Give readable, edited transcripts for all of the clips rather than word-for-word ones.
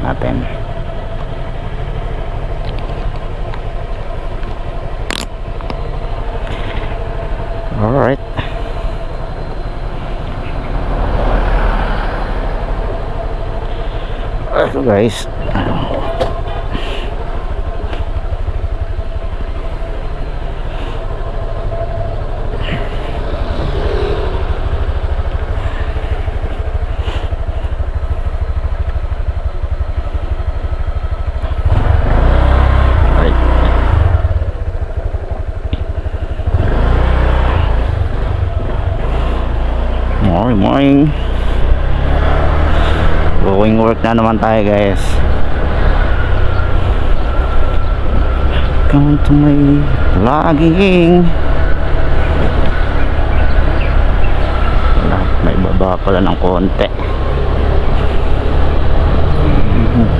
natin. Alright. So guys, morning, going work na naman tayo guys. Come to my vlogging. May baba pala ng konti.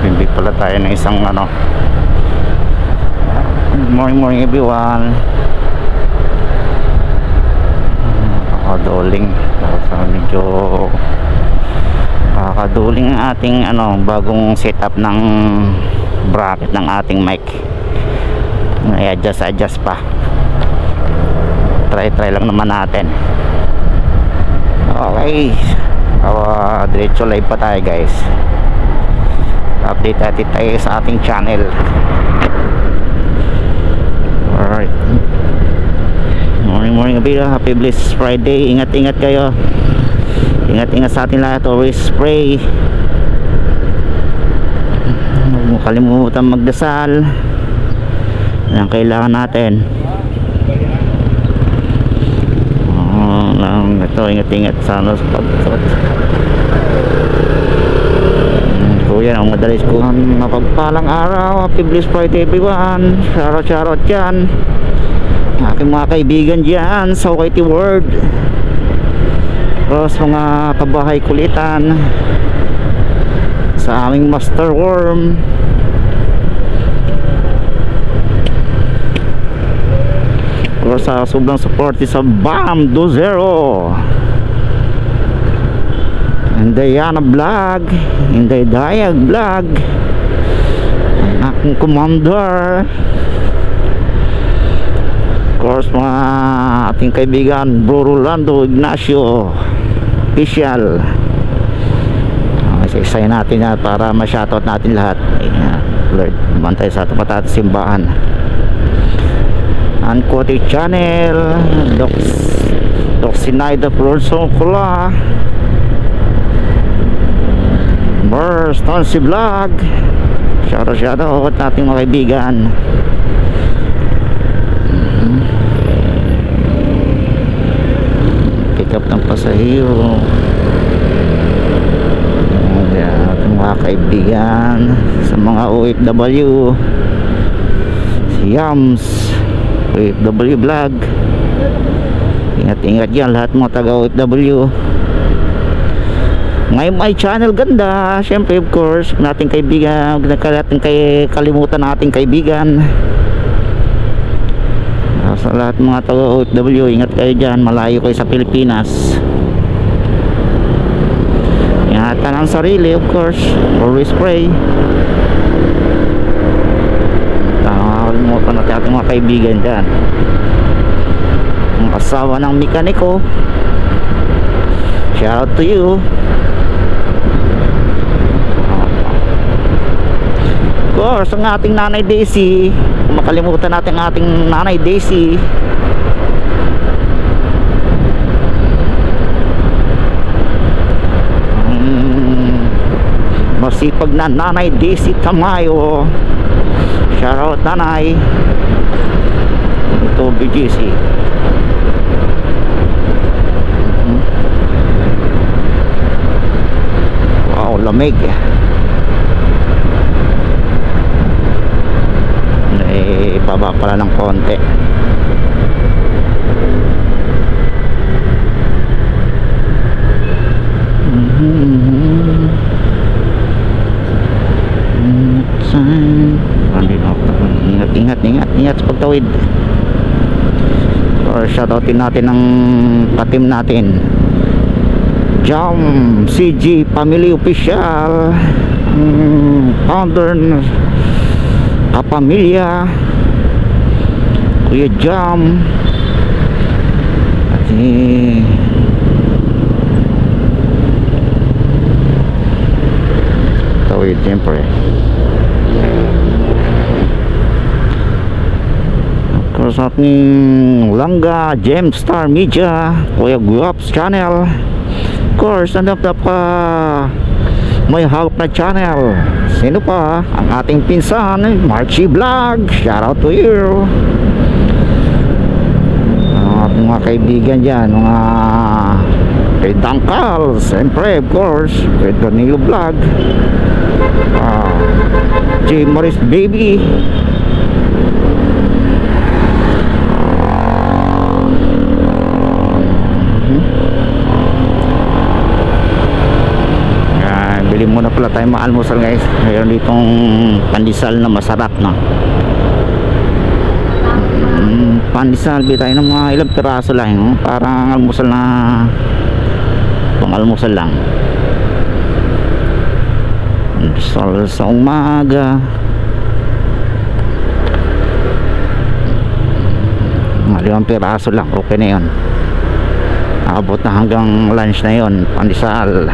Hindi pala tayo ng isang ano. Morning everyone. Nakakaduling. Medyo nakakaduling ang ating ano, bagong setup ng bracket ng ating mic. I-adjust pa. Try lang naman natin. Okay, diretso live pa tayo guys. Update natin tayo sa ating channel. Alright, morning happy blessed Friday. Ingat kayo, ingat sa atin lahat. Always pray, huwag mo kalimutan magdasal. Yan ang kailangan natin. Ito, ingat sana sa pagsuot. Kuya, ang madalis ko. Mapagpalang araw, happy blessed Friday everyone. Shoutout dyan aking mga kaibigan dyan sa OKT World, plus mga kabahay kulitan sa aming Master Worm. Plus sa sobrang support sa BAM 20 Indayana Vlog, Inday Dayag Vlog, ang aking commander. Of course, mga ating kaibigan Bro Rolando Ignacio official. Isa-isayin natin na para ma-shoutout natin lahat. Lord, bantay sa ating patatas simbahan. Unquoted Channel, Doxinaida Florson Kula, Mers Tonsi Vlog. Shoutout natin mga kaibigan. Pick up ng pasahero. Ating mga kaibigan sa mga OFW, si Yams OFW Vlog. Ingat yan lahat mga taga OFW. Ngayon ay channel ganda, syempre of course nating kaibigan, natin kalimutan nating kaibigan. Sa lahat mga taga OFW, ingat kayo dyan, malayo kayo sa Pilipinas. Ingatan ang sarili, of course, always pray. Nakakalimutan natin ating mga kaibigan dyan. Ang asawa ng mekaniko, shout out to you. Of course, ang ating nanay Daisy, kung makalimutan natin ang ating nanay Daisy. Masipag na nanay Daisy Tamayo, shout out nanay. Ito BGC. Wow, lamig. Baba pala ng konti. Ingat sa pagtawid. Or shoutoutin natin ang katim natin, Jam CG Family Official, founder kapamilya Kuya Jam at tawid siyempre of course ating Langga Gemstar Media, Kuya Guaps Channel, of course pa may hawak na channel. Sino pa? Ang ating pinsan, Marchie Vlog. Shout out to you. Ang ating mga kaibigan dyan, mga kay Dangkal, siyempre of course kay Danilo Vlog, J. Morris Baby, bili muna pala tayo maalmusal guys. Mayroon ditong pandesal na masarap na pandesal. Bili tayo ng mga ilang piraso lang, no? Parang almusal na pang almusal lang. Pandesal sa umaga, mga 5 piraso lang, okay na yun. Abot na hanggang lunch na yun, pandesal.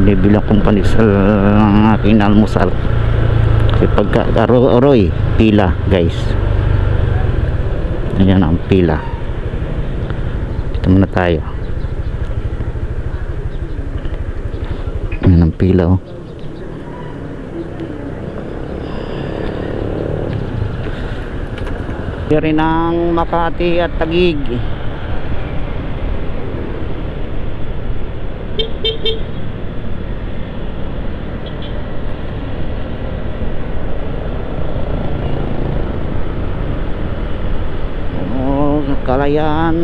Bibili akong pandesal ng aking almusal kasi pagka aroy pila guys, ayan ang pila. Dito muna tayo, ayan ang pila oh. Rin ng Makati at Taguig. Kalayaan,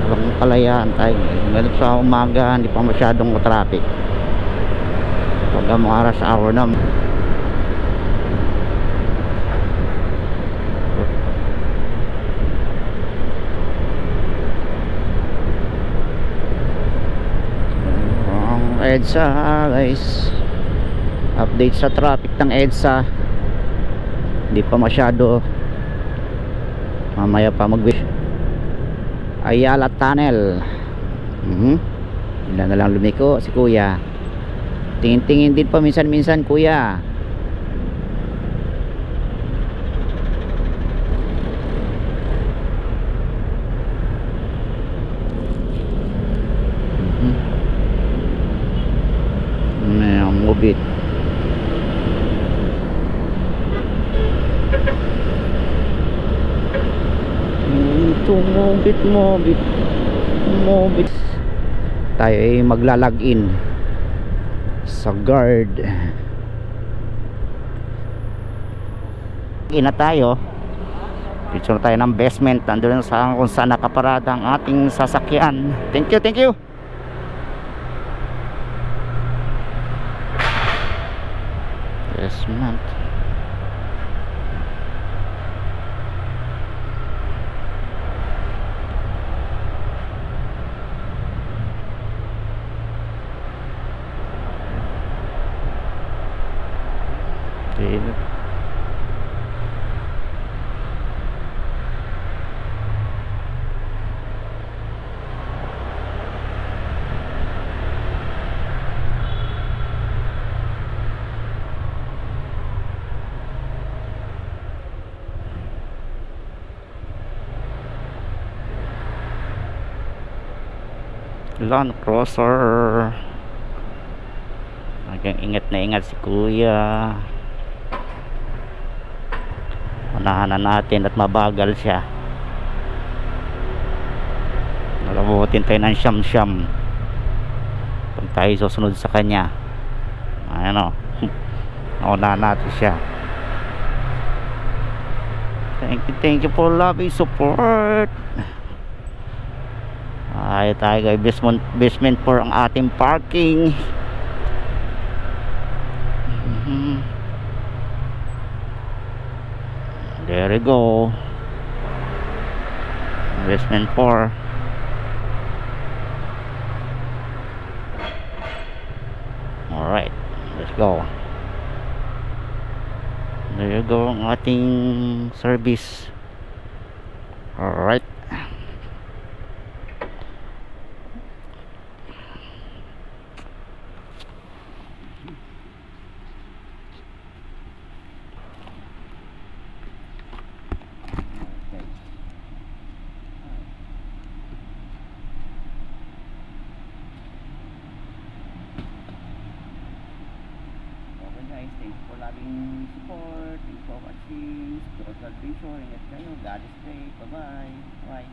walang kalayaan tayo ngayon sa umaga, hindi pa masyadong traffic. Pag mga rush hour na ang EDSA guys, update sa traffic ng EDSA. Hindi pa masyado, mamaya pa Ayala Tunnel. Ilan na lang lumiko si kuya, tingin-tingin din pa minsan-minsan kuya. Move it. Mobit tayo ay maglalagin sa guard. Ina tayo, picture tayo ng basement, nandun sa kung saan nakaparada ang ating sasakyan. Thank you basement. Land Cruiser. Hanggang ingat na ingat si kuya. Unahan na natin at mabagal siya. Nalabutin tayo ng siyam-siyam pag tayo susunod sa kanya. Ano, unahan natin siya. Thank you for loving support. Ay tayo kay basement for ang ating parking. There we go. Investment 4. Alright, let's go. There you go ang ating service. Alright. Guys, thanks for loving support, thanks for watching. Total Vision, ingat kayo, God is great, bye bye.